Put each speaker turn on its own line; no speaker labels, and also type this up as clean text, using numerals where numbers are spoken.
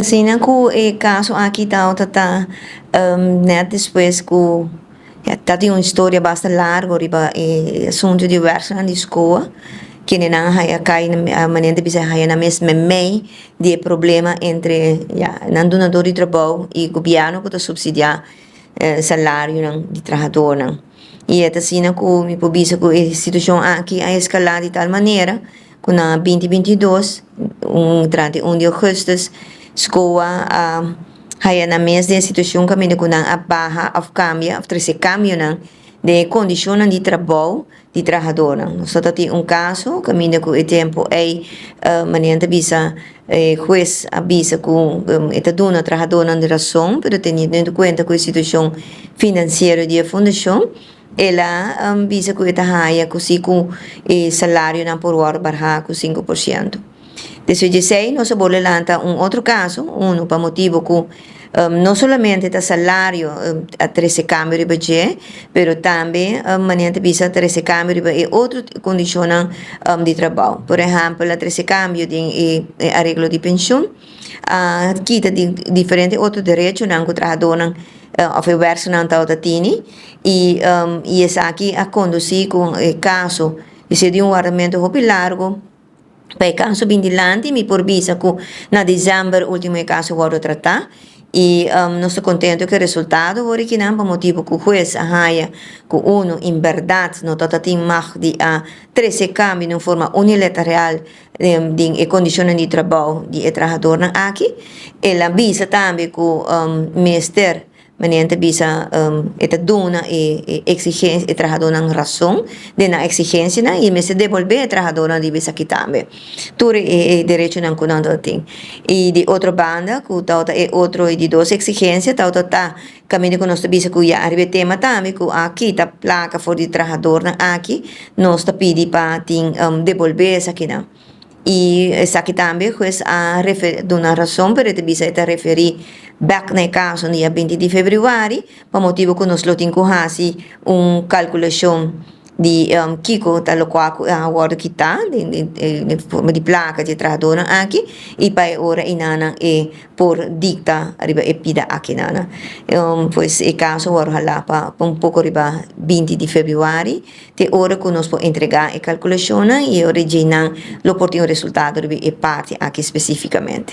Sina ku caso aqui tata net depois ku tá tem uma história bastante larga riba assunto diverso na escola que nem na haya cai na maneira bisa haya na mesma mei de problema entre na donador de trabalho e governo que tá subsidiar salário de trabalhador não e é assim ku me pobisa ku a situação aqui a escalar de tal maneira que na 2022 durante 1 de agosto escola haya na mesma situação que me kunang a barra of cambia of trece cambio não de condições de trabalho de trabalhador não só tem caso que me com o tempo é maneira bisa juez avisa com esta dona trabalhador de razão pero teniendo em conta com a situação financeira da fundação ela visa que esta haya com salário não por hora barra com 5%. Después de 6, no se vuelve lanzar un otro caso, uno para motivo que no solamente el salario a 13 cambios de budget, pero también mañana visa 13 cambios de otras condiciones de trabajo. Por ejemplo, la 13 cambios de arreglo de pensión, quita diferentes otros derechos que el trabajador of el verso não está tini e esse aqui a conduzir com o caso de um guardamento muito largo. Para caso bindilante, mi porbisa que na dezembro último caso vou tratar e não estou contente com o resultado, vou que não, por motivo que o juez arraia que uno, em verdade, não está tendo mais de 13 cambios de forma unilateral de condições de trabalho de trabalhador aqui. Ela avisa também que o ministério maniente bisa esta dona exigência e trabalhador na razão de na exigência na e me se devolver trabalhador na bisa aqui também tudo é direito não quando tem e de outra banda que tauta é outro de duas exigências tauta tá caminho com nós bisa que já arriba tema também que aqui tá placa for de trabalhador na aqui nós tá pedi para tem devolver essa aqui não e essa aqui também juez a dona razão para te bisa te referir back na caso no dia 20 de fevereiro, por motivo que nós temos uma calculação de Kiko, tal qual agora que está, de forma de placa de trabalhador aqui, e para ora inana e por dicta arriba e pida aqui nana. Pois o caso agora lá para pouco arriba 20 de fevereiro, te ora que nós podemos entregar a calculação e ora já não, lo portinho resultado e parte aqui especificamente.